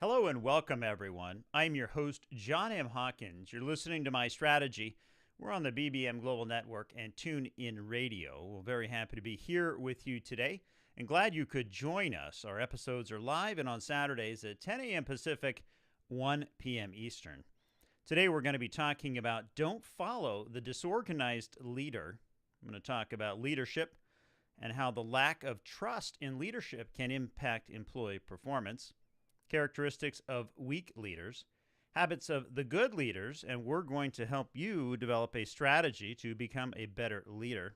Hello and welcome, everyone. I'm your host, John M. Hawkins. You're listening to My Strategy. We're on the BBM Global Network and TuneIn Radio. We're very happy to be here with you today and glad you could join us. Our episodes are live and on Saturdays at 10 a.m. Pacific, 1 p.m. Eastern. Today we're going to be talking about don't follow the disorganized leader. I'm going to talk about leadership and how the lack of trust in leadership can impact employee performance. Characteristics of weak leaders, habits of the good leaders, and we're going to help you develop a strategy to become a better leader.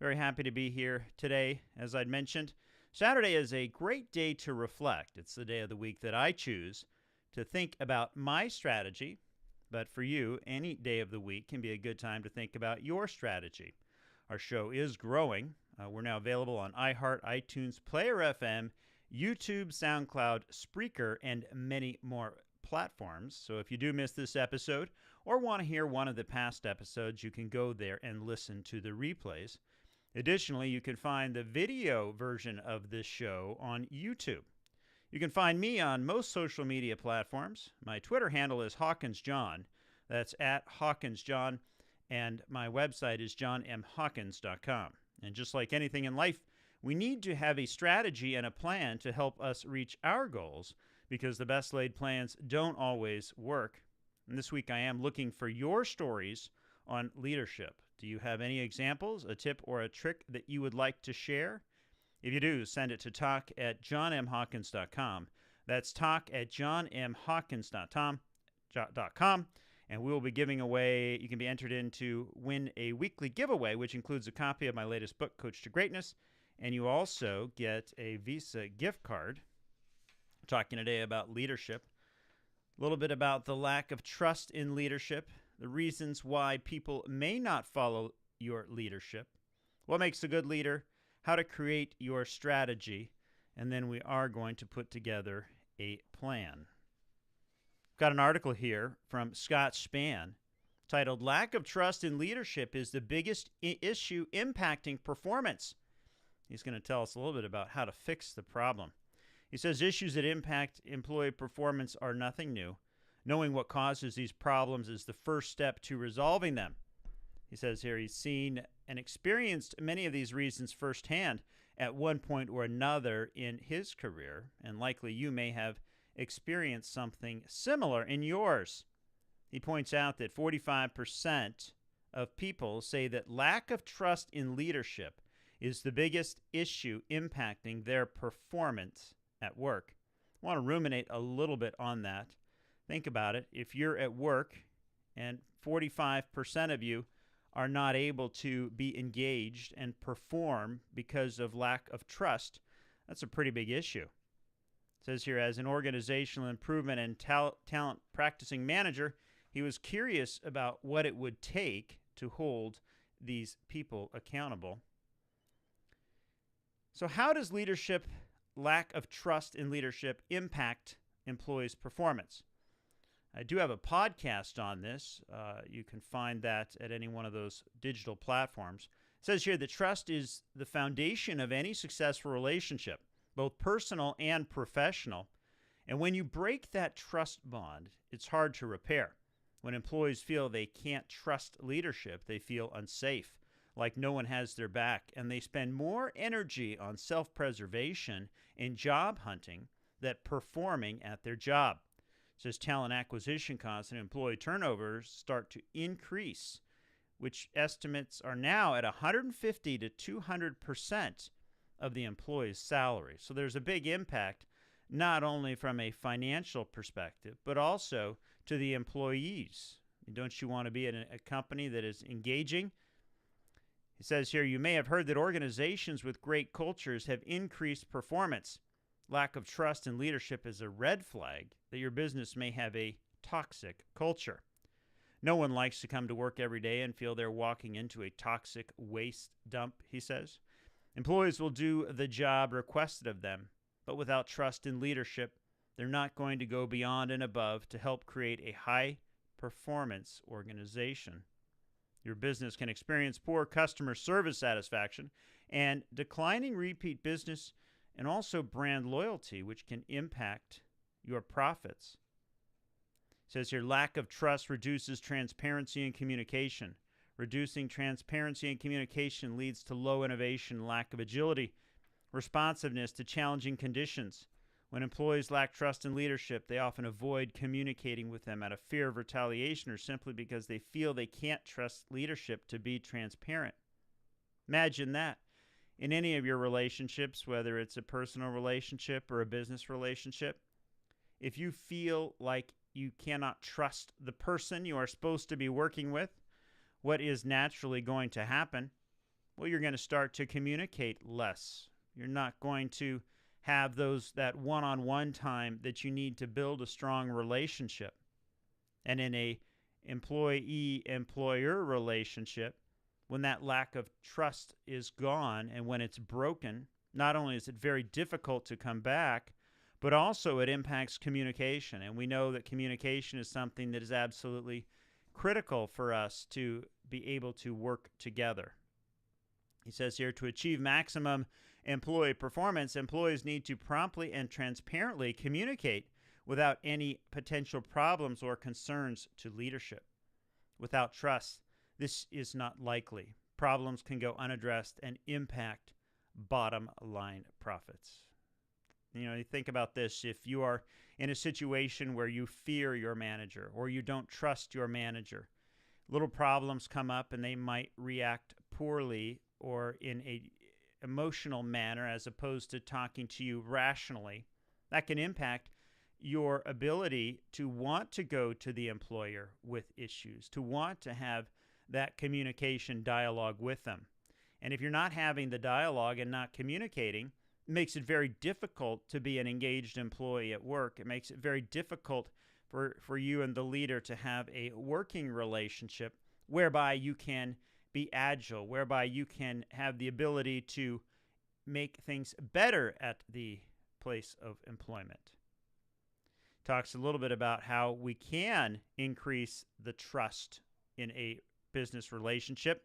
Very happy to be here today. As I'd mentioned, Saturday is a great day to reflect. It's the day of the week that I choose to think about my strategy, but for you, any day of the week can be a good time to think about your strategy. Our show is growing. We're now available on iHeart, iTunes, Player FM, YouTube, SoundCloud, Spreaker, and many more platforms. So if you do miss this episode or want to hear one of the past episodes, you can go there and listen to the replays. Additionally, you can find the video version of this show on YouTube. You can find me on most social media platforms. My Twitter handle is Hawkins John. That's at Hawkins John. And my website is johnmhawkins.com. And just like anything in life, we need to have a strategy and a plan to help us reach our goals because the best laid plans don't always work. And this week I am looking for your stories on leadership. Do you have any examples, a tip, or a trick that you would like to share? If you do, send it to talk@johnmhawkins.com. That's talk@johnmhawkins.com. And we will be giving away, you can be entered in to win a weekly giveaway, which includes a copy of my latest book, Coach to Greatness. And you also get a Visa gift card. We're talking today about leadership, a little bit about the lack of trust in leadership, the reasons why people may not follow your leadership, what makes a good leader, how to create your strategy, and then we are going to put together a plan. I've got an article here from Scott Spann titled, "Lack of Trust in Leadership is the Biggest Issue Impacting Performance." He's going to tell us a little bit about how to fix the problem. He says issues that impact employee performance are nothing new. Knowing what causes these problems is the first step to resolving them. He says here he's seen and experienced many of these reasons firsthand at one point or another in his career, and likely you may have experienced something similar in yours. He points out that 45% of people say that lack of trust in leadership is the biggest issue impacting their performance at work. I want to ruminate a little bit on that. Think about it. If you're at work and 45% of you are not able to be engaged and perform because of lack of trust, that's a pretty big issue. It says here, as an organizational improvement and talent practicing manager, he was curious about what it would take to hold these people accountable. So how does lack of trust in leadership, impact employees' performance? I do have a podcast on this. You can find that at any one of those digital platforms. It says here that trust is the foundation of any successful relationship, both personal and professional. And when you break that trust bond, it's hard to repair. When employees feel they can't trust leadership, they feel unsafe, like no one has their back, and they spend more energy on self-preservation and job hunting than performing at their job. It says talent acquisition costs and employee turnovers start to increase, which estimates are now at 150 to 200% of the employee's salary. So there's a big impact, not only from a financial perspective, but also to the employees. Don't you want to be in a company that is engaging? He says here, you may have heard that organizations with great cultures have increased performance. Lack of trust in leadership is a red flag that your business may have a toxic culture. No one likes to come to work every day and feel they're walking into a toxic waste dump, he says. Employees will do the job requested of them, but without trust in leadership, they're not going to go beyond and above to help create a high-performance organization. Your business can experience poor customer service satisfaction and declining repeat business and also brand loyalty, which can impact your profits. It says here, lack of trust reduces transparency and communication. Reducing transparency and communication leads to low innovation, lack of agility, responsiveness to challenging conditions. When employees lack trust in leadership, they often avoid communicating with them out of fear of retaliation or simply because they feel they can't trust leadership to be transparent. Imagine that. In any of your relationships, whether it's a personal relationship or a business relationship, if you feel like you cannot trust the person you are supposed to be working with, what is naturally going to happen? Well, you're going to start to communicate less. You're not going to have that one-on-one time that you need to build a strong relationship. And in a employee-employer relationship, when that lack of trust is gone and when it's broken, not only is it very difficult to come back, but also it impacts communication. And we know that communication is something that is absolutely critical for us to be able to work together. He says here, to achieve maximum employee performance, employees need to promptly and transparently communicate without any potential problems or concerns to leadership. Without trust, this is not likely. Problems can go unaddressed and impact bottom line profits. You think about this. If you are in a situation where you fear your manager or you don't trust your manager, little problems come up and they might react poorly or in a emotional manner as opposed to talking to you rationally. That can impact your ability to want to go to the employer with issues, to want to have that communication dialogue with them. And if you're not having the dialogue and not communicating, it makes it very difficult to be an engaged employee at work. It makes it very difficult for you and the leader to have a working relationship whereby you can be agile, whereby you can have the ability to make things better at the place of employment. Talks a little bit about how we can increase the trust in a business relationship.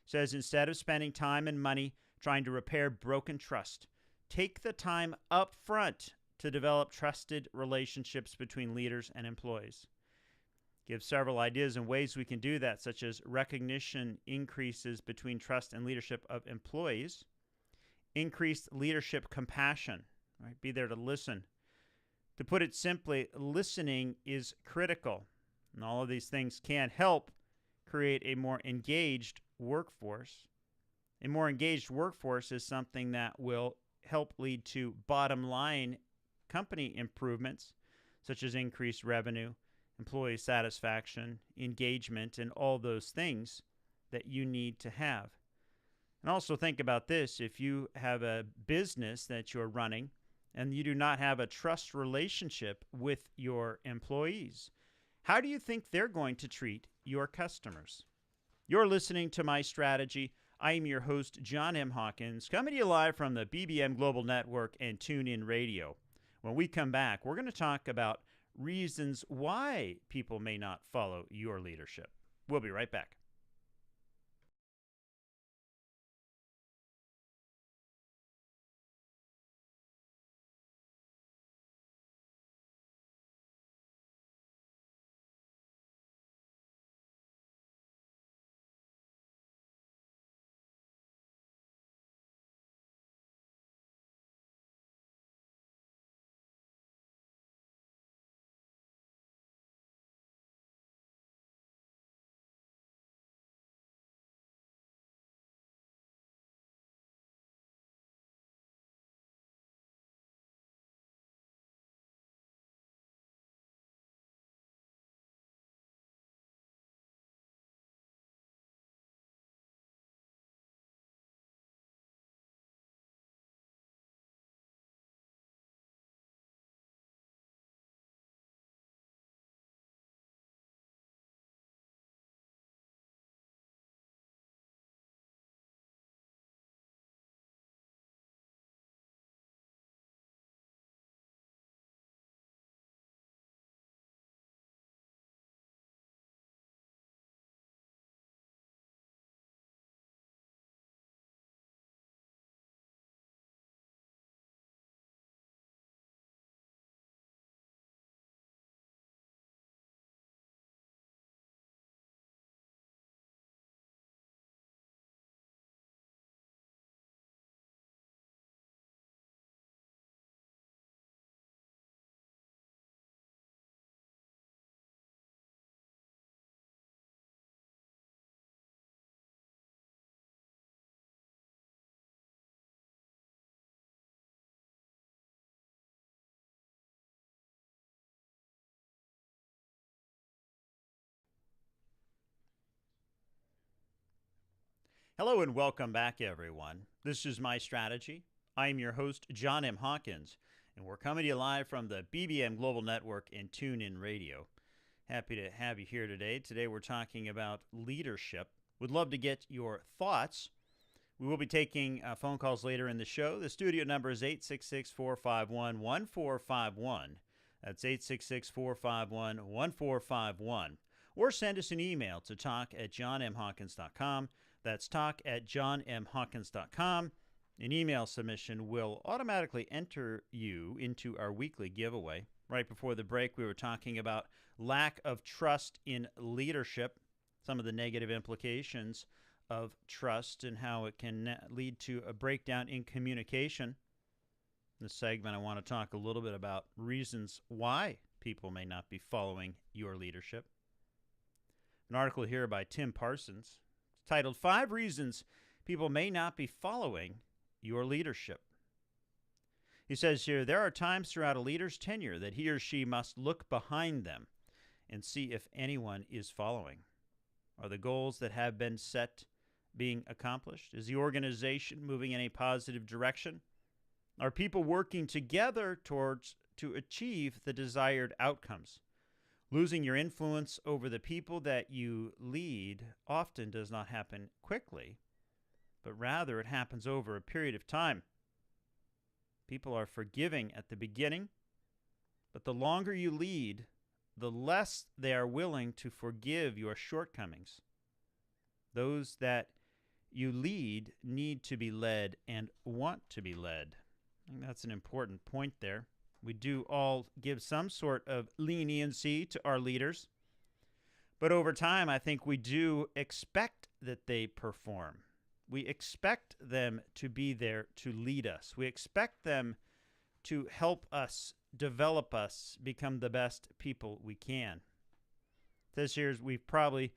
Says instead of spending time and money trying to repair broken trust, take the time up front to develop trusted relationships between leaders and employees. Give several ideas and ways we can do that, such as recognition increases between trust and leadership of employees, increased leadership compassion, right? Be there to listen. To put it simply, listening is critical, and all of these things can help create a more engaged workforce. A more engaged workforce is something that will help lead to bottom line company improvements, such as increased revenue, employee satisfaction, engagement, and all those things that you need to have. And also think about this. If you have a business that you're running and you do not have a trust relationship with your employees, how do you think they're going to treat your customers? You're listening to My Strategy. I am your host, John M. Hawkins, coming to you live from the BBM Global Network and TuneIn Radio. When we come back, we're going to talk about reasons why people may not follow your leadership. We'll be right back. Hello and welcome back, everyone. This is My Strategy. I'm your host, John M. Hawkins, and we're coming to you live from the BBM Global Network and TuneIn Radio. Happy to have you here today. Today we're talking about leadership. Would love to get your thoughts. We will be taking phone calls later in the show. The studio number is 866-451-1451. That's 866-451-1451. Or send us an email to talk@johnmhawkins.com. That's talk@johnmhawkins.com. An email submission will automatically enter you into our weekly giveaway. Right before the break, we were talking about lack of trust in leadership, some of the negative implications of trust and how it can lead to a breakdown in communication. In this segment, I want to talk a little bit about reasons why people may not be following your leadership. An article here by Tim Parsons titled 5 Reasons People May Not Be Following Your Leadership. He says here, there are times throughout a leader's tenure that he or she must look behind them and see if anyone is following. Are the goals that have been set being accomplished? Is the organization moving in a positive direction? Are people working together to achieve the desired outcomes? Losing your influence over the people that you lead often does not happen quickly, but rather it happens over a period of time. People are forgiving at the beginning, but the longer you lead, the less they are willing to forgive your shortcomings. Those that you lead need to be led and want to be led. I think that's an important point there. We do all give some sort of leniency to our leaders, but over time, I think we do expect that they perform. We expect them to be there to lead us. We expect them to help us, develop us, become the best people we can. This year, we've probably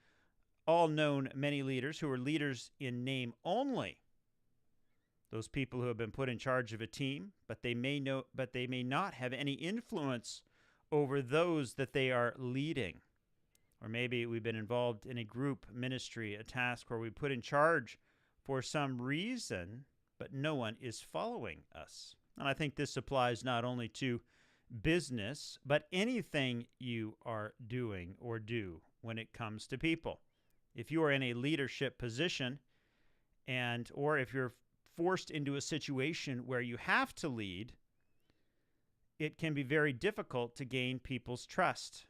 all known many leaders who are leaders in name only. Those people who have been put in charge of a team, but they may not have any influence over those that they are leading. Or maybe we've been involved in a group ministry, a task where we put in charge for some reason, but no one is following us. And I think this applies not only to business, but anything you are doing or do when it comes to people. If you are in a leadership position or if you're forced into a situation where you have to lead, it can be very difficult to gain people's trust.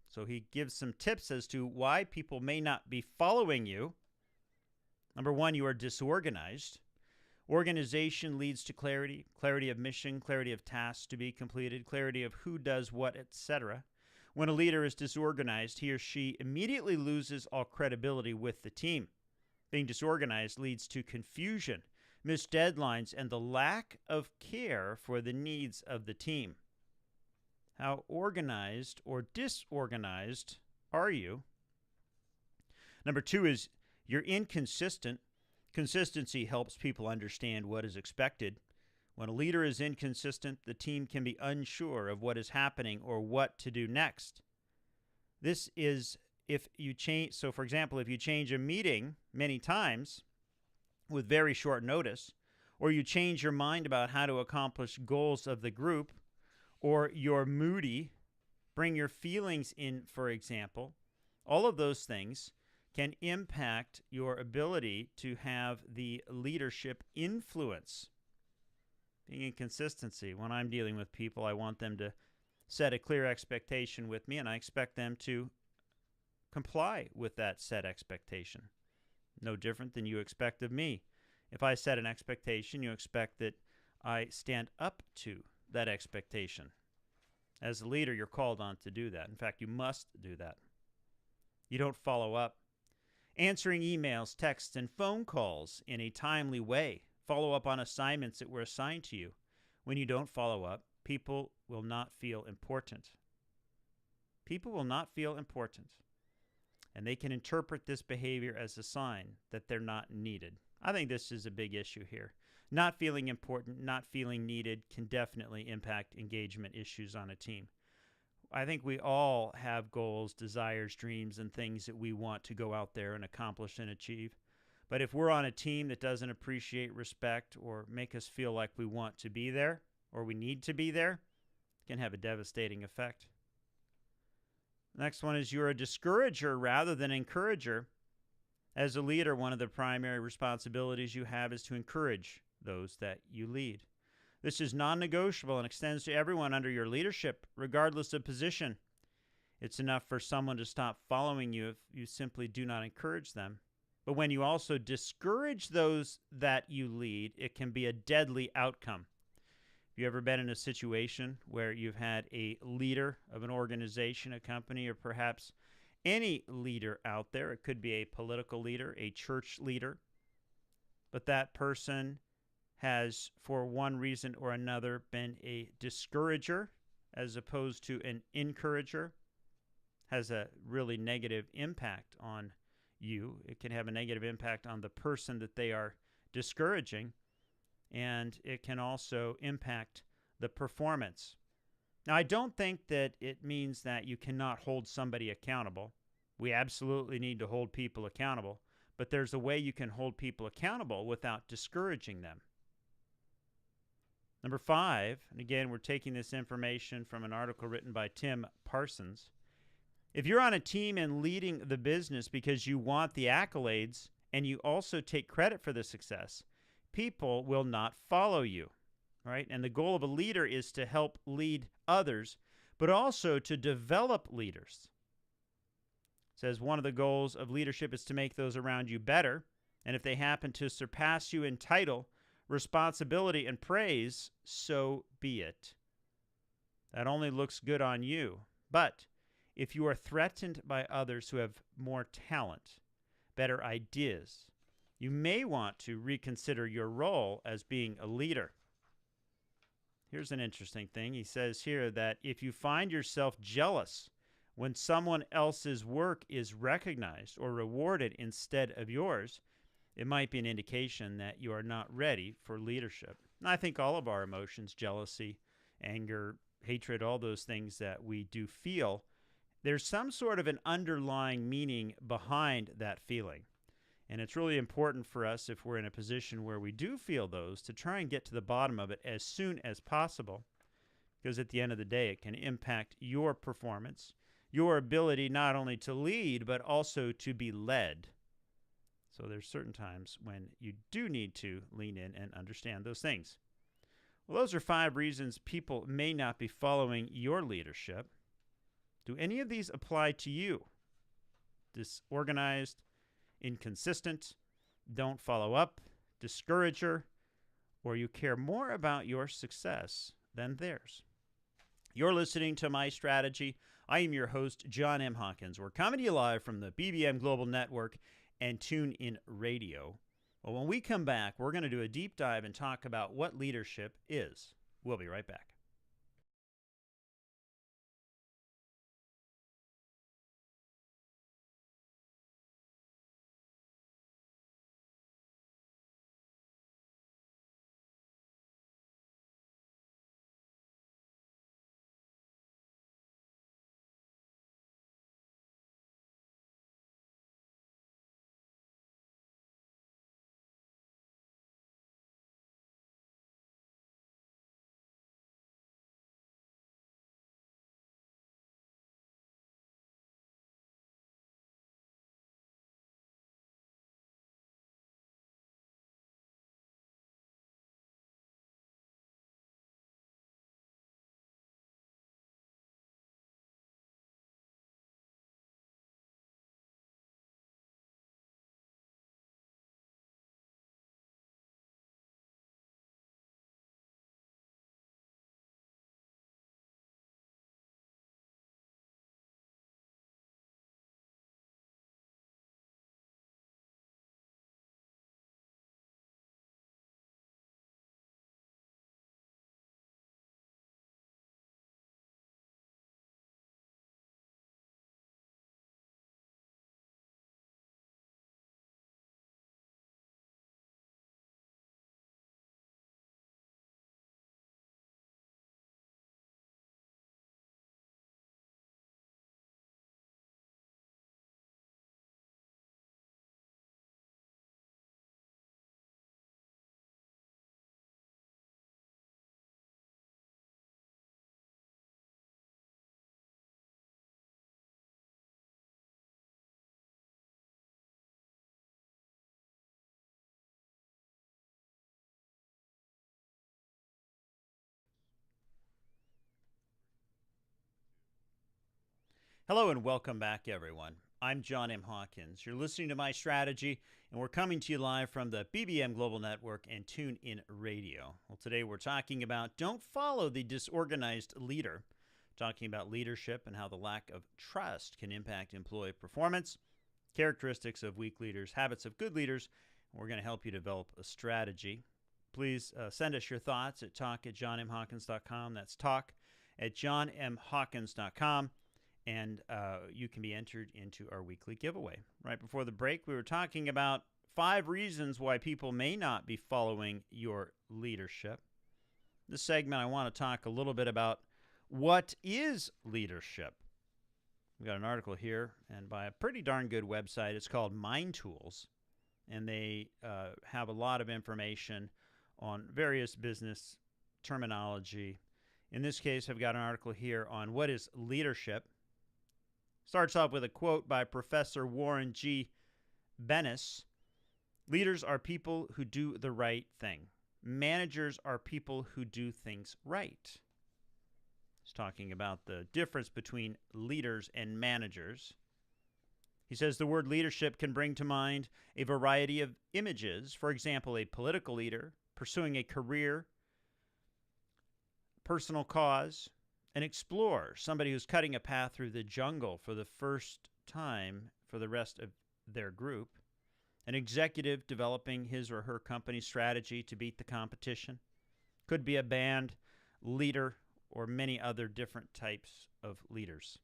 So he gives some tips as to why people may not be following you. Number 1, you are disorganized. Organization leads to clarity of mission, clarity of tasks to be completed, clarity of who does what, etc. When a leader is disorganized, he or she immediately loses all credibility with the team. Being disorganized leads to confusion, missed deadlines, and the lack of care for the needs of the team. How organized or disorganized are you? Number 2 is you're inconsistent. Consistency helps people understand what is expected. When a leader is inconsistent, the team can be unsure of what is happening or what to do next. This is if you change. So, for example, if you change a meeting many times with very short notice, or you change your mind about how to accomplish goals of the group, or you're moody, bring your feelings in, for example, all of those things can impact your ability to have the leadership influence. Being inconsistency. When I'm dealing with people, I want them to set a clear expectation with me, and I expect them to comply with that set expectation. No different than you expect of me. If I set an expectation, you expect that I stand up to that expectation. As a leader, you're called on to do that. In fact, you must do that. You don't follow up. Answering emails, texts, and phone calls in a timely way. Follow up on assignments that were assigned to you. When you don't follow up, people will not feel important. People will not feel important. And they can interpret this behavior as a sign that they're not needed. I think this is a big issue here. Not feeling important, not feeling needed can definitely impact engagement issues on a team. I think we all have goals, desires, dreams, and things that we want to go out there and accomplish and achieve. But if we're on a team that doesn't appreciate respect or make us feel like we want to be there or we need to be there, it can have a devastating effect. Next one is you're a discourager rather than encourager. As a leader, one of the primary responsibilities you have is to encourage those that you lead. This is non-negotiable and extends to everyone under your leadership, regardless of position. It's enough for someone to stop following you if you simply do not encourage them. But when you also discourage those that you lead, it can be a deadly outcome. Have you ever been in a situation where you've had a leader of an organization, a company, or perhaps any leader out there? It could be a political leader, a church leader, but that person has, for one reason or another, been a discourager as opposed to an encourager, has a really negative impact on you. It can have a negative impact on the person that they are discouraging, and it can also impact the performance. Now, I don't think that it means that you cannot hold somebody accountable. We absolutely need to hold people accountable, but there's a way you can hold people accountable without discouraging them. Number 5, and again, we're taking this information from an article written by Tim Parsons. If you're on a team and leading the business because you want the accolades and you also take credit for the success, people will not follow you, right? And the goal of a leader is to help lead others, but also to develop leaders. It says one of the goals of leadership is to make those around you better, and if they happen to surpass you in title, responsibility, and praise, so be it. That only looks good on you. But if you are threatened by others who have more talent, better ideas, you may want to reconsider your role as being a leader. Here's an interesting thing. He says here that if you find yourself jealous when someone else's work is recognized or rewarded instead of yours, it might be an indication that you are not ready for leadership. And I think all of our emotions, jealousy, anger, hatred, all those things that we do feel, there's some sort of an underlying meaning behind that feeling. And it's really important for us, if we're in a position where we do feel those, to try and get to the bottom of it as soon as possible. Because at the end of the day, it can impact your performance, your ability not only to lead, but also to be led. So there's certain times when you do need to lean in and understand those things. Well, those are 5 reasons people may not be following your leadership. Do any of these apply to you? Disorganized, inconsistent, don't follow up, discourager, or you care more about your success than theirs? You're listening to My Strategy. I am your host, John M. Hawkins. We're coming to you live from the BBM Global Network and TuneIn Radio. Well, when we come back, we're going to do a deep dive and talk about what leadership is. We'll be right back. Hello and welcome back, everyone. I'm John M. Hawkins. You're listening to My Strategy, and we're coming to you live from the BBM Global Network and TuneIn Radio. Well, today we're talking about don't follow the disorganized leader, talking about leadership and how the lack of trust can impact employee performance, characteristics of weak leaders, habits of good leaders. We're going to help you develop a strategy. Please send us your thoughts at talk@johnmhawkins.com. That's talk@johnmhawkins.com. And you can be entered into our weekly giveaway. Right before the break, we were talking about 5 reasons why people may not be following your leadership. This segment, I want to talk a little bit about what is leadership. We've got an article here, and by a pretty darn good website. It's called Mind Tools, and they have a lot of information on various business terminology. In this case, I've got an article here on what is leadership. Starts off with a quote by Professor Warren G. Bennis. Leaders are people who do the right thing. Managers are people who do things right. He's talking about the difference between leaders and managers. He says the word leadership can bring to mind a variety of images. For example, a political leader pursuing a career, personal cause, an explorer, somebody who's cutting a path through the jungle for the first time for the rest of their group, an executive developing his or her company strategy to beat the competition, could be a band leader or many other different types of leaders.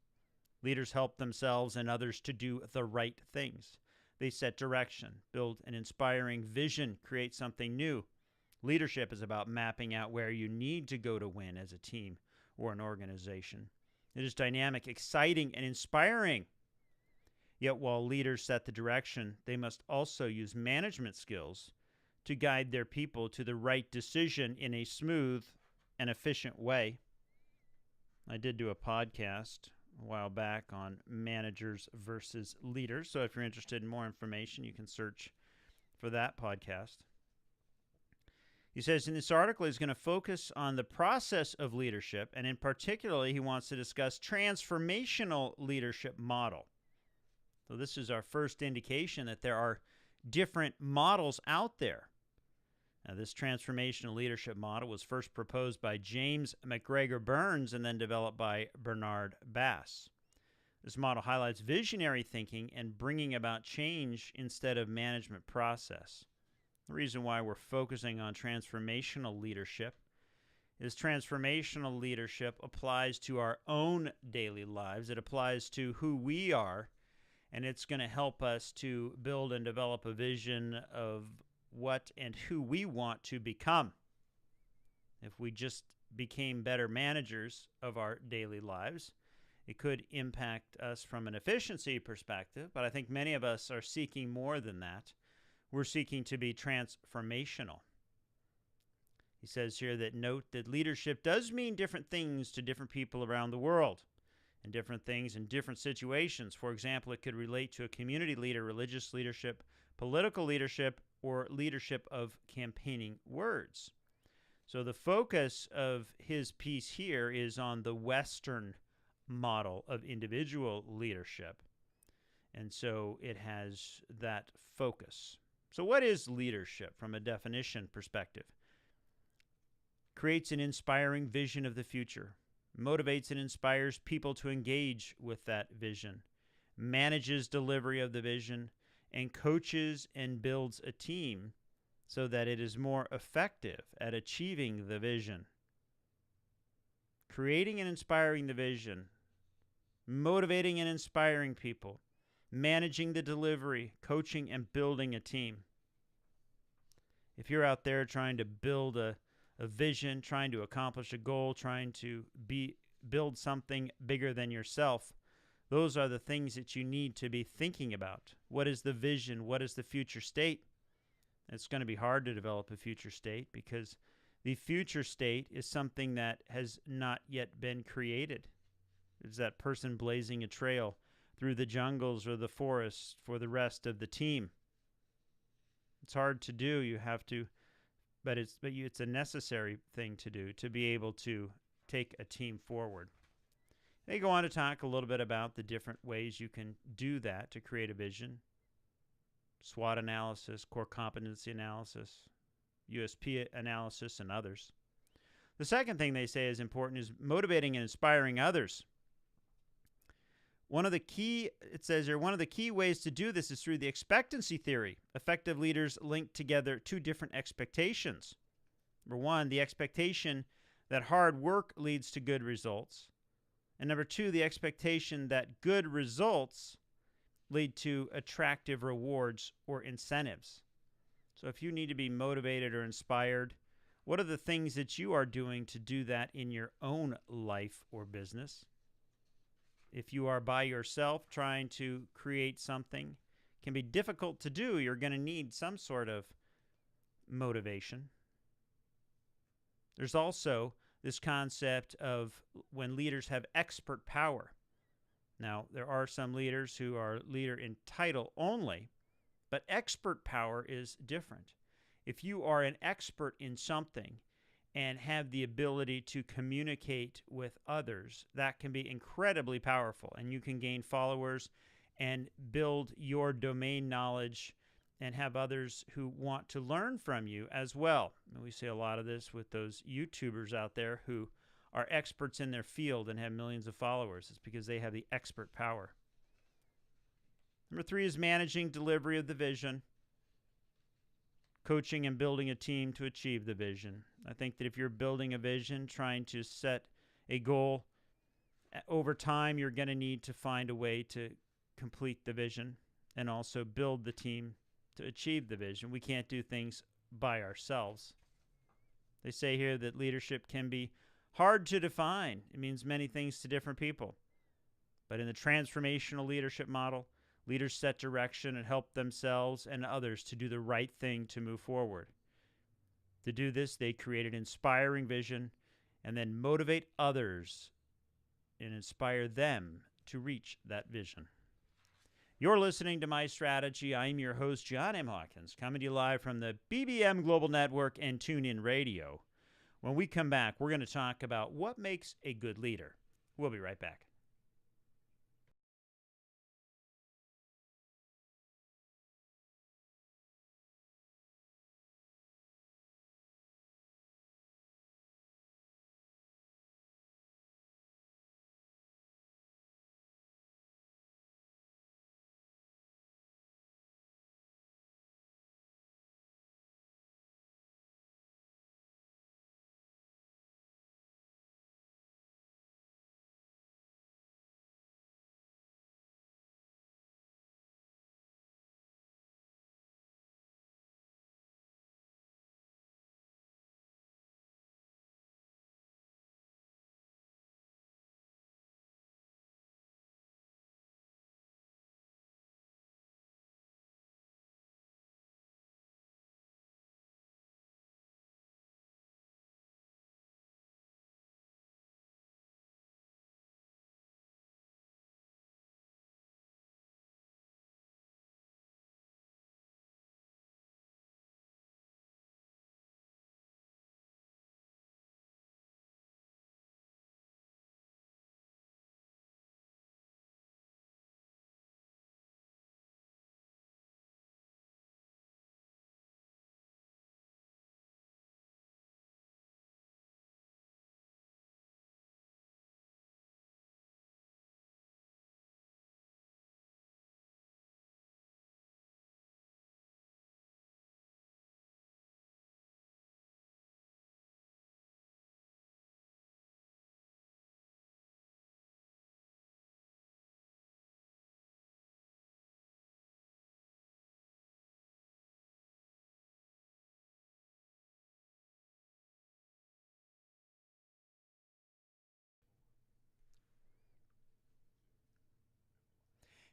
Leaders help themselves and others to do the right things. They set direction, build an inspiring vision, create something new. Leadership is about mapping out where you need to go to win as a team or an organization. It is dynamic, exciting, and inspiring. Yet while leaders set the direction, they must also use management skills to guide their people to the right decision in a smooth and efficient way. I did do a podcast a while back on managers versus leaders, so if you're interested in more information, you can search for that podcast. He says in this article he's going to focus on the process of leadership, and in particular he wants to discuss transformational leadership model. So this is our first indication that there are different models out there. Now, this transformational leadership model was first proposed by James McGregor Burns and then developed by Bernard Bass. This model highlights visionary thinking and bringing about change instead of management process. The reason why we're focusing on transformational leadership is transformational leadership applies to our own daily lives. It applies to who we are, and it's going to help us to build and develop a vision of what and who we want to become. If we just became better managers of our daily lives, it could impact us from an efficiency perspective, but I think many of us are seeking more than that. We're seeking to be transformational. He says here that note that leadership does mean different things to different people around the world and different things in different situations. For example, it could relate to a community leader, religious leadership, political leadership, or leadership of campaigning words. So the focus of his piece here is on the Western model of individual leadership. And so it has that focus. So what is leadership from a definition perspective? Creates an inspiring vision of the future, motivates and inspires people to engage with that vision, manages delivery of the vision, and coaches and builds a team so that it is more effective at achieving the vision. Creating and inspiring the vision, motivating and inspiring people, managing the delivery, coaching, and building a team. If you're out there trying to build a vision, trying to accomplish a goal, trying to build something bigger than yourself, those are the things that you need to be thinking about. What is the vision? What is the future state? It's going to be hard to develop a future state because the future state is something that has not yet been created. It's that person blazing a trail through the jungles or the forests for the rest of the team. It's hard to do. You have to, but it's a necessary thing to do to be able to take a team forward. They go on to talk a little bit about the different ways you can do that to create a vision: SWOT analysis, core competency analysis, USP analysis, and others. The second thing they say is important is motivating and inspiring others. It says here, one of the key ways to do this is through the expectancy theory. Effective leaders link together two different expectations. Number one, the expectation that hard work leads to good results. And number two, the expectation that good results lead to attractive rewards or incentives. So if you need to be motivated or inspired, what are the things that you are doing to do that in your own life or business? If you are by yourself trying to create something, it can be difficult to do. You're going to need some sort of motivation. There's also this concept of when leaders have expert power. Now, there are some leaders who are leader in title only, but expert power is different. If you are an expert in something and have the ability to communicate with others, that can be incredibly powerful, and you can gain followers and build your domain knowledge and have others who want to learn from you as well. And we see a lot of this with those YouTubers out there who are experts in their field and have millions of followers. It's because they have the expert power. Number three is managing delivery of the vision, coaching and building a team to achieve the vision. I think that if you're building a vision, trying to set a goal, over time you're going to need to find a way to complete the vision and also build the team to achieve the vision. We can't do things by ourselves. They say here that leadership can be hard to define. It means many things to different people. But in the transformational leadership model, leaders set direction and help themselves and others to do the right thing to move forward. To do this, they create an inspiring vision and then motivate others and inspire them to reach that vision. You're listening to My Strategy. I'm your host, John M. Hawkins, coming to you live from the BBM Global Network and TuneIn Radio. When we come back, we're going to talk about what makes a good leader. We'll be right back.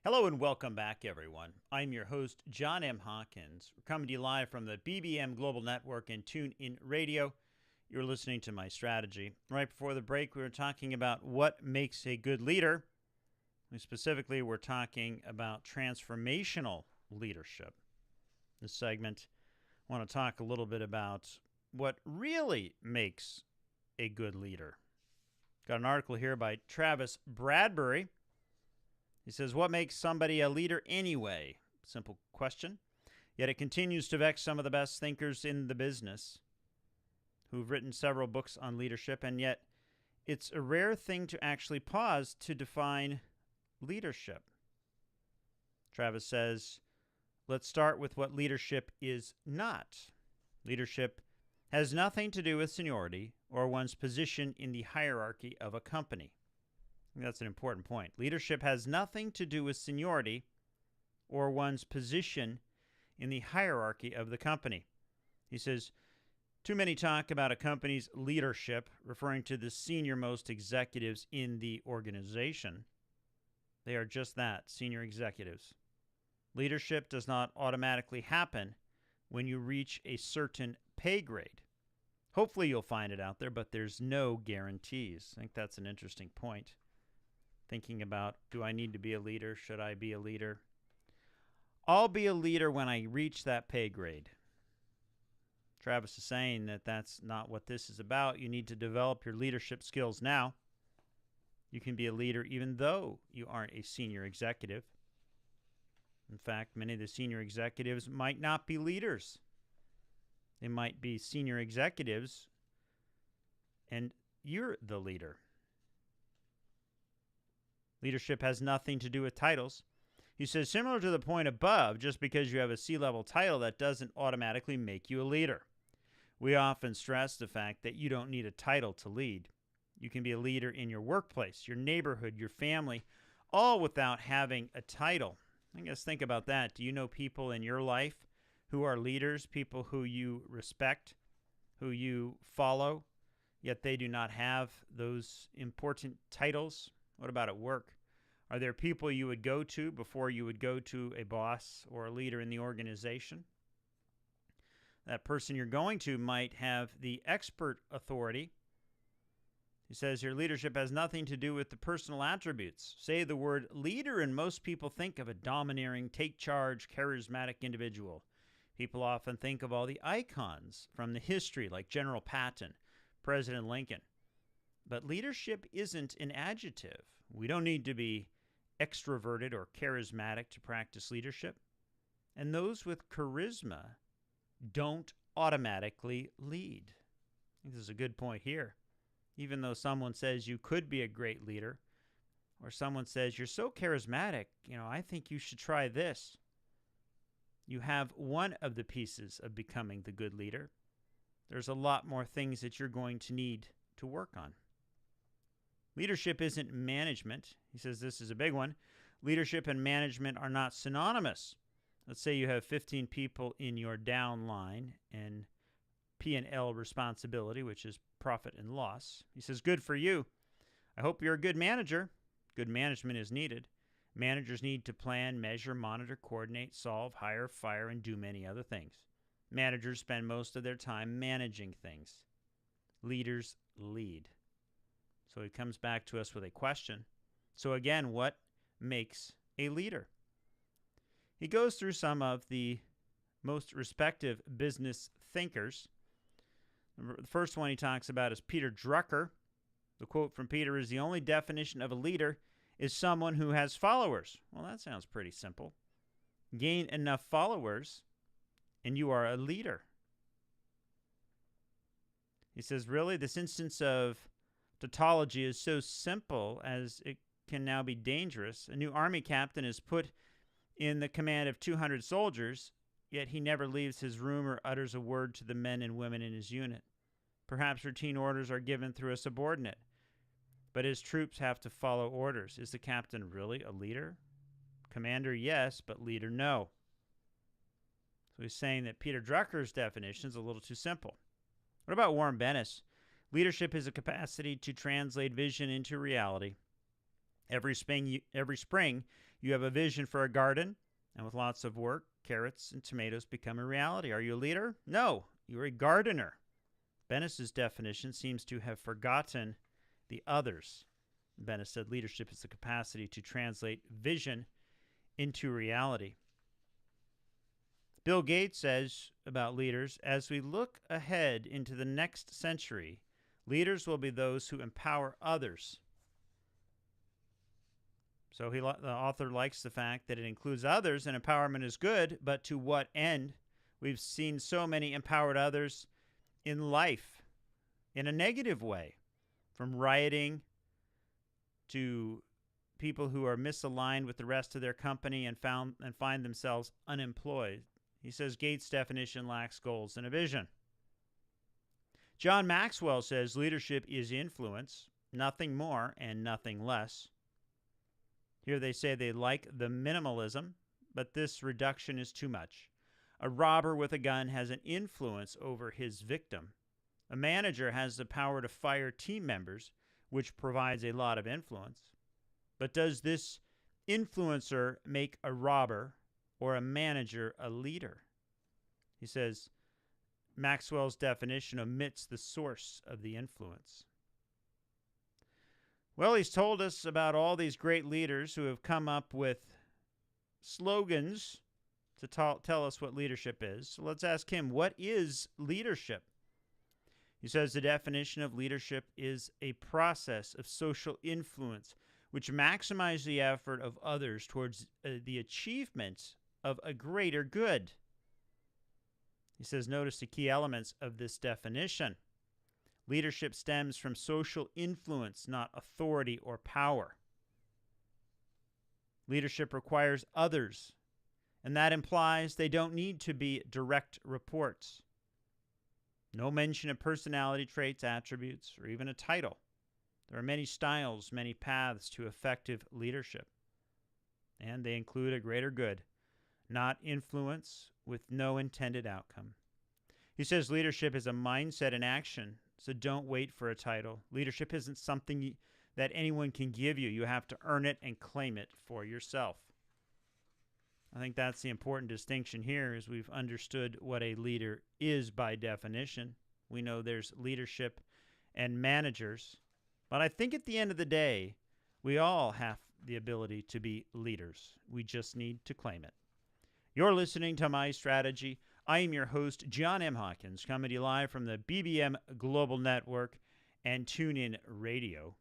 Hello and welcome back, everyone. I'm your host, John M. Hawkins. We're coming to you live from the BBM Global Network and TuneIn Radio. You're listening to My Strategy. Right before the break, we were talking about what makes a good leader. Specifically, we're talking about transformational leadership. This segment, I want to talk a little bit about what really makes a good leader. Got an article here by Travis Bradbury. He says, what makes somebody a leader anyway? Simple question. Yet it continues to vex some of the best thinkers in the business who've written several books on leadership, and yet it's a rare thing to actually pause to define leadership. Travis says, let's start with what leadership is not. Leadership has nothing to do with seniority or one's position in the hierarchy of a company. I think that's an important point. Leadership has nothing to do with seniority or one's position in the hierarchy of the company. He says, too many talk about a company's leadership, referring to the senior-most executives in the organization. They are just that, senior executives. Leadership does not automatically happen when you reach a certain pay grade. Hopefully you'll find it out there, but there's no guarantees. I think that's an interesting point. Thinking about, do I need to be a leader? Should I be a leader? I'll be a leader when I reach that pay grade. Travis is saying that that's not what this is about. You need to develop your leadership skills now. You can be a leader even though you aren't a senior executive. In fact, many of the senior executives might not be leaders. They might be senior executives, and you're the leader. Leadership has nothing to do with titles. He says, similar to the point above, just because you have a C-level title, that doesn't automatically make you a leader. We often stress the fact that you don't need a title to lead. You can be a leader in your workplace, your neighborhood, your family, all without having a title. I guess think about that. Do you know people in your life who are leaders, people who you respect, who you follow, yet they do not have those important titles? What about at work? Are there people you would go to before you would go to a boss or a leader in the organization? That person you're going to might have the expert authority. He says your leadership has nothing to do with the personal attributes. Say the word leader, and most people think of a domineering, take-charge, charismatic individual. People often think of all the icons from the history, like General Patton, President Lincoln. But leadership isn't an adjective. We don't need to be extroverted or charismatic to practice leadership. And those with charisma don't automatically lead. I think this is a good point here. Even though someone says you could be a great leader, or someone says you're so charismatic, I think you should try this. You have one of the pieces of becoming the good leader. There's a lot more things that you're going to need to work on. Leadership isn't management. He says this is a big one. Leadership and management are not synonymous. Let's say you have 15 people in your downline and P&L responsibility, which is profit and loss. He says, good for you. I hope you're a good manager. Good management is needed. Managers need to plan, measure, monitor, coordinate, solve, hire, fire, and do many other things. Managers spend most of their time managing things. Leaders lead. So he comes back to us with a question. So again, what makes a leader? He goes through some of the most respected business thinkers. The first one he talks about is Peter Drucker. The quote from Peter is, the only definition of a leader is someone who has followers. Well, that sounds pretty simple. Gain enough followers, and you are a leader. He says, really, this instance of tautology is so simple as it can now be dangerous. A new army captain is put in the command of 200 soldiers, yet he never leaves his room or utters a word to the men and women in his unit. Perhaps routine orders are given through a subordinate, but his troops have to follow orders. Is the captain really a leader? Commander, yes, but leader, no. So he's saying that Peter Drucker's definition is a little too simple. What about Warren Bennis? Leadership is a capacity to translate vision into reality. Every spring, you have a vision for a garden, and with lots of work, carrots and tomatoes become a reality. Are you a leader? No, you're a gardener. Bennis's definition seems to have forgotten the others. Bennis said leadership is the capacity to translate vision into reality. Bill Gates says about leaders, as we look ahead into the next century, Leaders will be those who empower others. So the author likes the fact that it includes others, and empowerment is good, but to what end? We've seen so many empowered others in life in a negative way, from rioting to people who are misaligned with the rest of their company and find themselves unemployed. He says Gates' definition lacks goals and a vision. John Maxwell says leadership is influence, nothing more and nothing less. Here they say they like the minimalism, but this reduction is too much. A robber with a gun has an influence over his victim. A manager has the power to fire team members, which provides a lot of influence. But does this influencer make a robber or a manager a leader? He says Maxwell's definition omits the source of the influence. Well, he's told us about all these great leaders who have come up with slogans to tell us what leadership is. So let's ask him, what is leadership? He says the definition of leadership is a process of social influence which maximizes the effort of others towards the achievement of a greater good. He says, notice the key elements of this definition. Leadership stems from social influence, not authority or power. Leadership requires others, and that implies they don't need to be direct reports. No mention of personality traits, attributes, or even a title. There are many styles, many paths to effective leadership, and they include a greater good, not influence with no intended outcome. He says leadership is a mindset in action, so don't wait for a title. Leadership isn't something that anyone can give you. You have to earn it and claim it for yourself. I think that's the important distinction here, is we've understood what a leader is by definition. We know there's leadership and managers, but I think at the end of the day, we all have the ability to be leaders. We just need to claim it. You're listening to My Strategy. I am your host, John M. Hawkins, coming to you live from the BBM Global Network and TuneIn Radio.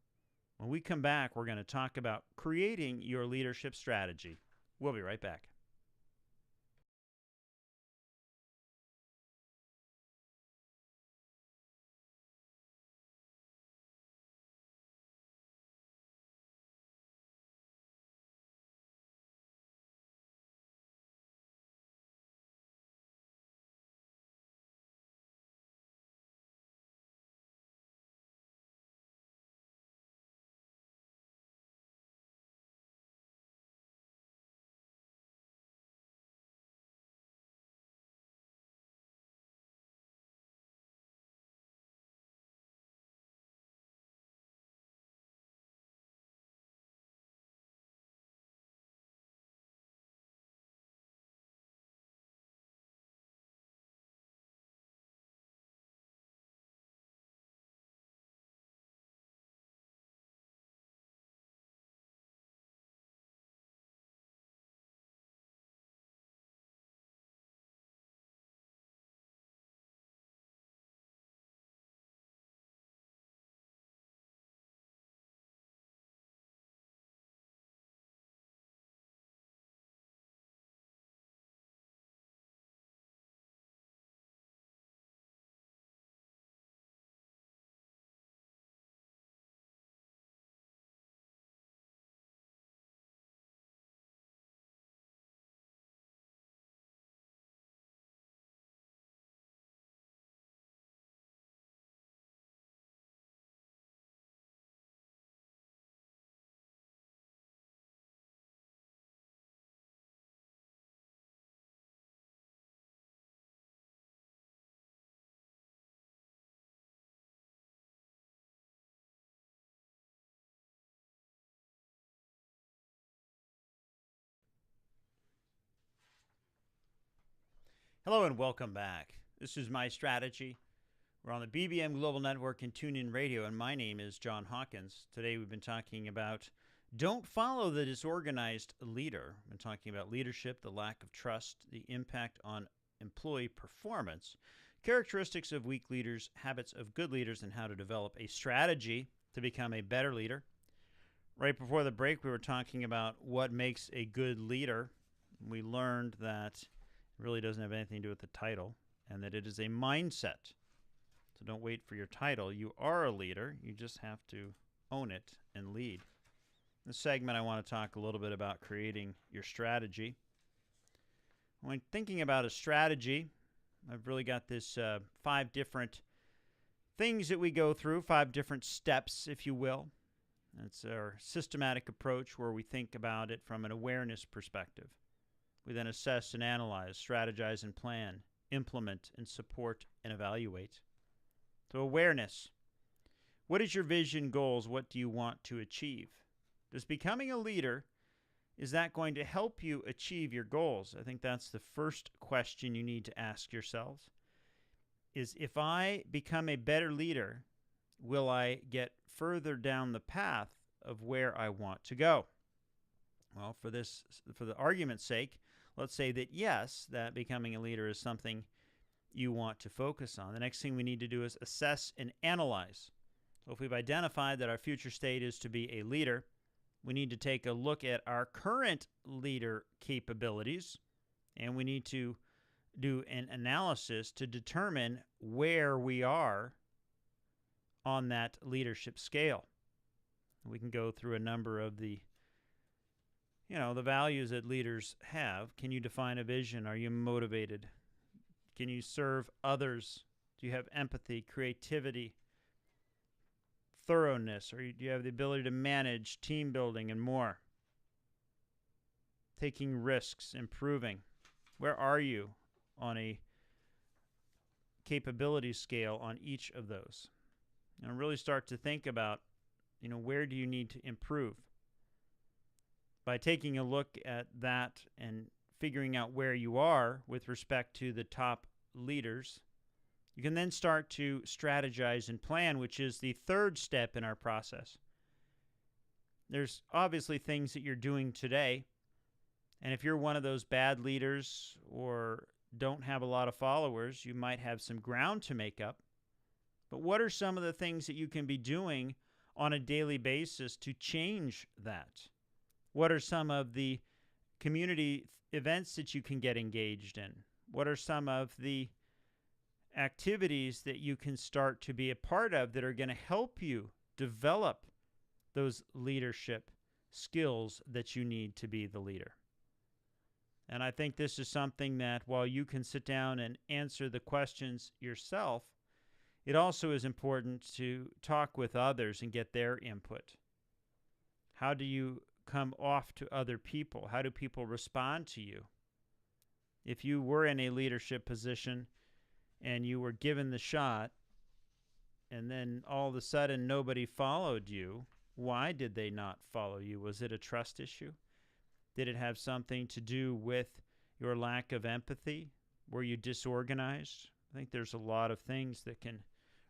When we come back, we're going to talk about creating your leadership strategy. We'll be right back. Hello and welcome back. This is My Strategy. We're on the BBM Global Network and TuneIn Radio, and my name is John Hawkins. Today we've been talking about don't follow the disorganized leader. We've been talking about leadership, the lack of trust, the impact on employee performance, characteristics of weak leaders, habits of good leaders, and how to develop a strategy to become a better leader. Right before the break, we were talking about what makes a good leader. We learned that it really doesn't have anything to do with the title, and that it is a mindset. So don't wait for your title. You are a leader. You just have to own it and lead. In this segment, I want to talk a little bit about creating your strategy. When thinking about a strategy, I've really got this 5 different things that we go through, 5 different steps, if you will. It's our systematic approach where we think about it from an awareness perspective. We then assess and analyze, strategize and plan, implement and support and evaluate. So awareness. What is your vision, goals? What do you want to achieve? Does becoming a leader, is that going to help you achieve your goals? I think that's the first question you need to ask yourselves. Is if I become a better leader, will I get further down the path of where I want to go? Well, for the argument's sake, let's say that yes, that becoming a leader is something you want to focus on. The next thing we need to do is assess and analyze. So if we've identified that our future state is to be a leader, we need to take a look at our current leader capabilities, and we need to do an analysis to determine where we are on that leadership scale. We can go through a number of the values that leaders have. Can you define a vision? Are you motivated? Can you serve others? Do you have empathy, creativity, thoroughness? Or do you have the ability to manage, team building, and more? Taking risks, improving. Where are you on a capability scale on each of those? And really start to think about, where do you need to improve? By taking a look at that and figuring out where you are with respect to the top leaders, you can then start to strategize and plan, which is the third step in our process. There's obviously things that you're doing today, and if you're one of those bad leaders or don't have a lot of followers, you might have some ground to make up. But what are some of the things that you can be doing on a daily basis to change that? What are some of the community events that you can get engaged in? What are some of the activities that you can start to be a part of that are going to help you develop those leadership skills that you need to be the leader? And I think this is something that while you can sit down and answer the questions yourself, it also is important to talk with others and get their input. How do you come off to other people? How do people respond to you? If you were in a leadership position and you were given the shot and then all of a sudden nobody followed you, why did they not follow you? Was it a trust issue? Did it have something to do with your lack of empathy? Were you disorganized? I think there's a lot of things that can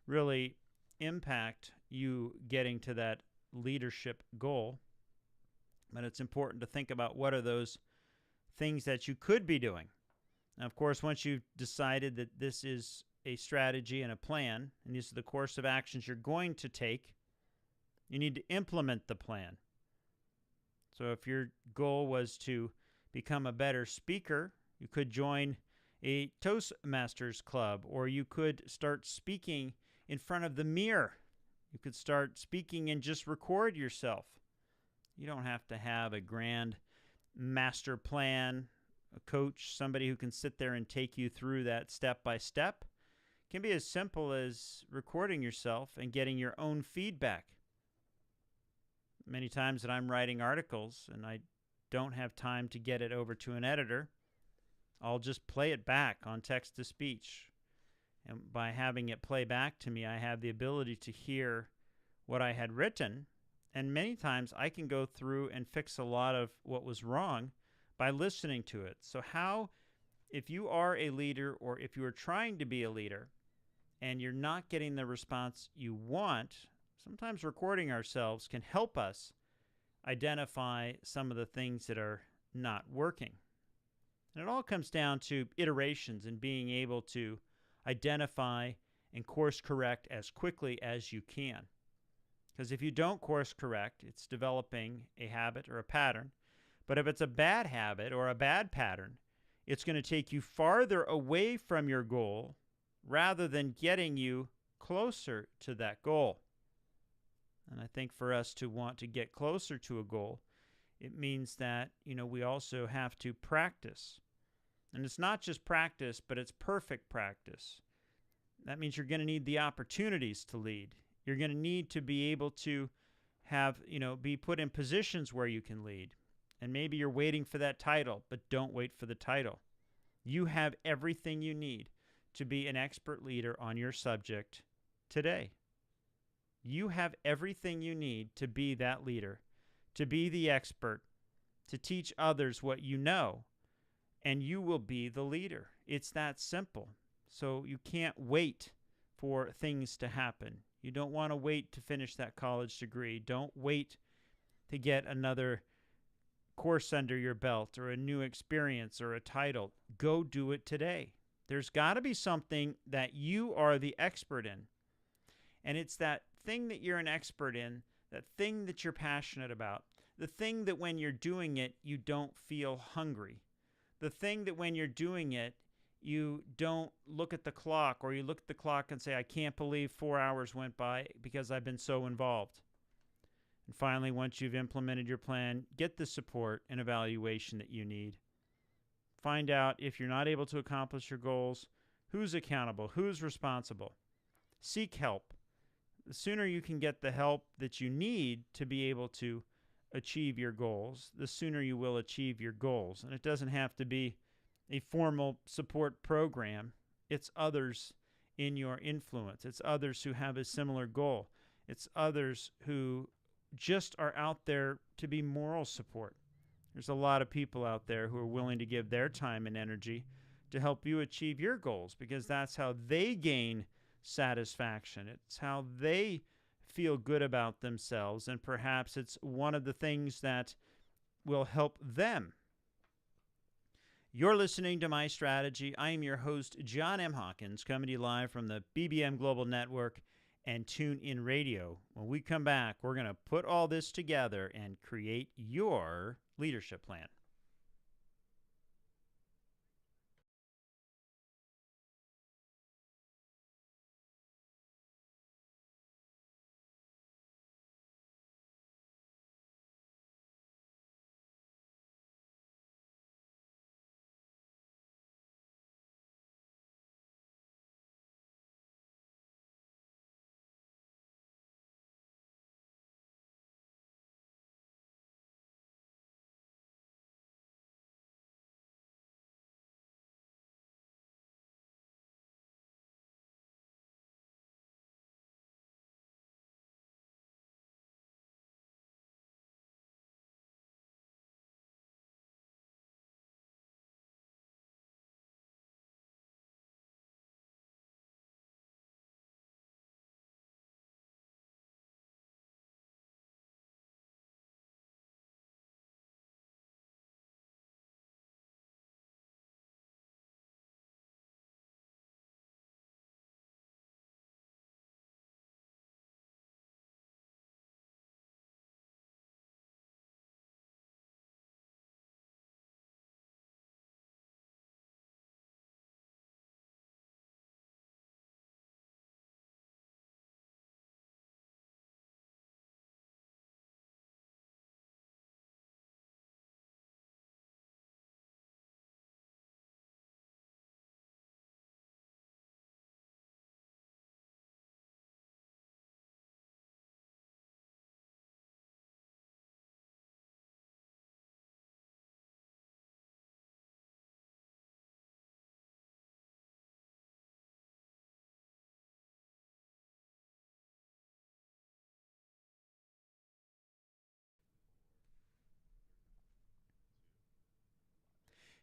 really impact you getting to that leadership goal. But it's important to think about what are those things that you could be doing. Now, of course, once you've decided that this is a strategy and a plan, and these are the course of actions you're going to take, you need to implement the plan. So if your goal was to become a better speaker, you could join a Toastmasters club, or you could start speaking in front of the mirror. You could start speaking and just record yourself. You don't have to have a grand master plan, a coach, somebody who can sit there and take you through that step by step. It can be as simple as recording yourself and getting your own feedback. Many times that I'm writing articles and I don't have time to get it over to an editor, I'll just play it back on text-to-speech. And by having it play back to me, I have the ability to hear what I had written. And many times I can go through and fix a lot of what was wrong by listening to it. So how, if you are a leader or if you are trying to be a leader and you're not getting the response you want, sometimes recording ourselves can help us identify some of the things that are not working. And it all comes down to iterations and being able to identify and course correct as quickly as you can. Because if you don't course correct, it's developing a habit or a pattern. But if it's a bad habit or a bad pattern, it's going to take you farther away from your goal rather than getting you closer to that goal. And I think for us to want to get closer to a goal, it means that, we also have to practice. And it's not just practice, but it's perfect practice. That means you're going to need the opportunities to lead. You're going to need to be able to have, be put in positions where you can lead. And maybe you're waiting for that title, but don't wait for the title. You have everything you need to be an expert leader on your subject today. You have everything you need to be that leader, to be the expert, to teach others what you know, and you will be the leader. It's that simple. So you can't wait for things to happen. You don't want to wait to finish that college degree. Don't wait to get another course under your belt or a new experience or a title. Go do it today. There's got to be something that you are the expert in. And it's that thing that you're an expert in, that thing that you're passionate about, the thing that when you're doing it, you don't feel hungry, the thing that when you're doing it, you don't look at the clock, or you look at the clock and say, I can't believe 4 hours went by because I've been so involved. And finally, once you've implemented your plan, get the support and evaluation that you need. Find out if you're not able to accomplish your goals, who's accountable, who's responsible. Seek help. The sooner you can get the help that you need to be able to achieve your goals, the sooner you will achieve your goals. And it doesn't have to be a formal support program. It's others in your influence. It's others who have a similar goal. It's others who just are out there to be moral support. There's a lot of people out there who are willing to give their time and energy to help you achieve your goals, because that's how they gain satisfaction. It's how they feel good about themselves, and perhaps it's one of the things that will help them. You're listening to My Strategy. I am your host, John M. Hawkins, coming to you live from the BBM Global Network and TuneIn Radio. When we come back, we're going to put all this together and create your leadership plan.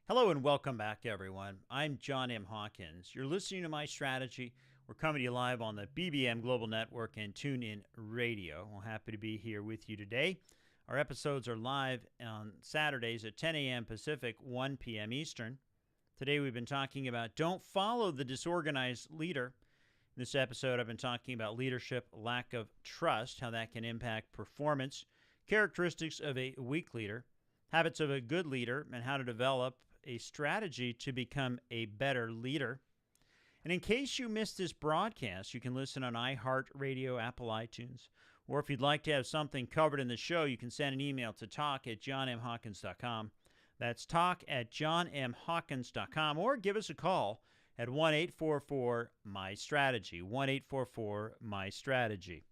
Hello and welcome back, everyone. I'm John M. Hawkins. You're listening to My Strategy. We're coming to you live on the BBM Global Network and TuneIn Radio. We're happy to be here with you today. Our episodes are live on Saturdays at 10 a.m. Pacific, 1 p.m. Eastern. Today we've been talking about don't follow the disorganized leader. In this episode, I've been talking about leadership, lack of trust, how that can impact performance, characteristics of a weak leader, habits of a good leader, and how to develop a strategy to become a better leader. And in case you missed this broadcast, you can listen on iHeartRadio, Apple iTunes, or if you'd like to have something covered in the show, you can send an email to talk@johnmhawkins.com. That's talk@johnmhawkins.com, or give us a call at 1-844-MY-STRATEGY, 1-844-MY-STRATEGY.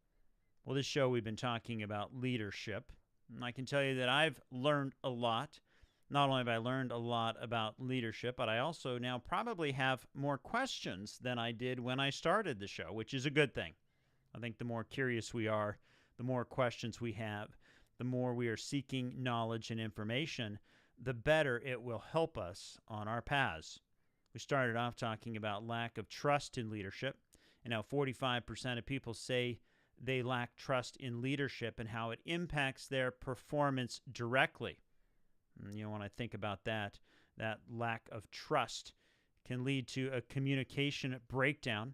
Well, this show we've been talking about leadership, and I can tell you that I've learned a lot. Not only have I learned a lot about leadership, but I also now probably have more questions than I did when I started the show, which is a good thing. I think the more curious we are, the more questions we have, the more we are seeking knowledge and information, the better it will help us on our paths. We started off talking about lack of trust in leadership, and how 45% of people say they lack trust in leadership and how it impacts their performance directly. When I think about that lack of trust can lead to a communication breakdown.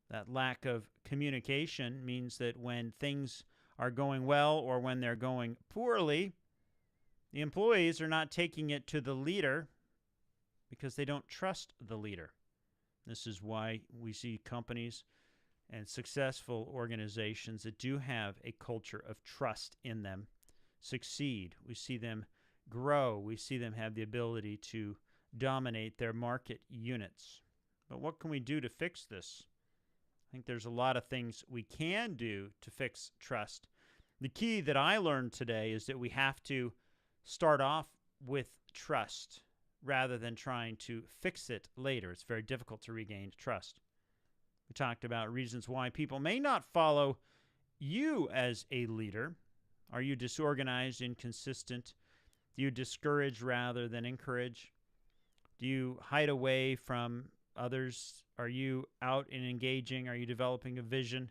That lack of communication means that when things are going well or when they're going poorly, the employees are not taking it to the leader because they don't trust the leader. This is why we see companies and successful organizations that do have a culture of trust in them succeed. We see them grow. We see them have the ability to dominate their market units. But what can we do to fix this? I think there's a lot of things we can do to fix trust. The key that I learned today is that we have to start off with trust rather than trying to fix it later. It's very difficult to regain trust. We talked about reasons why people may not follow you as a leader. Are you disorganized, inconsistent? Do you discourage rather than encourage? Do you hide away from others? Are you out and engaging? Are you developing a vision?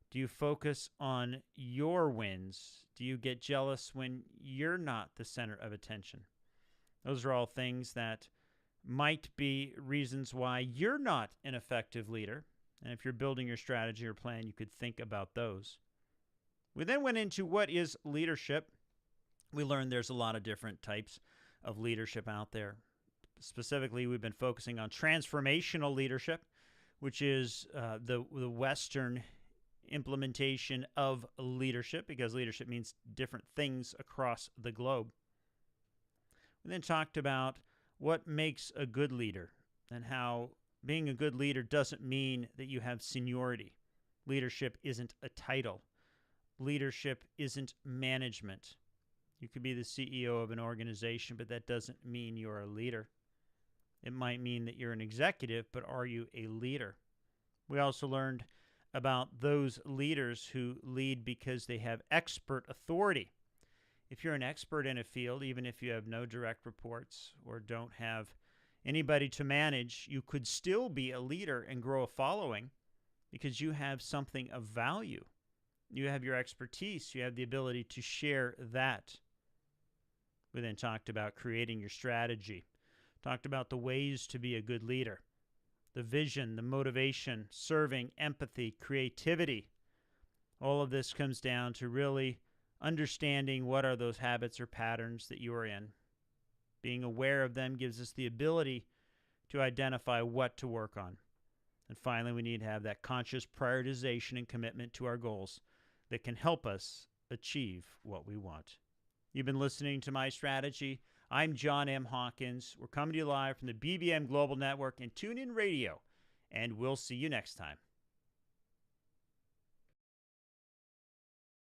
Do you focus on your wins? Do you get jealous when you're not the center of attention? Those are all things that might be reasons why you're not an effective leader. And if you're building your strategy or plan, you could think about those. We then went into what is leadership. We learned there's a lot of different types of leadership out there. Specifically, we've been focusing on transformational leadership, which is the Western implementation of leadership, because leadership means different things across the globe. We then talked about what makes a good leader and how being a good leader doesn't mean that you have seniority. Leadership isn't a title. Leadership isn't management. You could be the CEO of an organization, but that doesn't mean you're a leader. It might mean that you're an executive, but are you a leader? We also learned about those leaders who lead because they have expert authority. If you're an expert in a field, even if you have no direct reports or don't have anybody to manage, you could still be a leader and grow a following because you have something of value. You have your expertise. You have the ability to share that. We then talked about creating your strategy, talked about the ways to be a good leader, the vision, the motivation, serving, empathy, creativity. All of this comes down to really understanding what are those habits or patterns that you are in. Being aware of them gives us the ability to identify what to work on. And finally, we need to have that conscious prioritization and commitment to our goals that can help us achieve what we want. You've been listening to My Strategy. I'm John M. Hawkins. We're coming to you live from the BBM Global Network and TuneIn Radio, and we'll see you next time.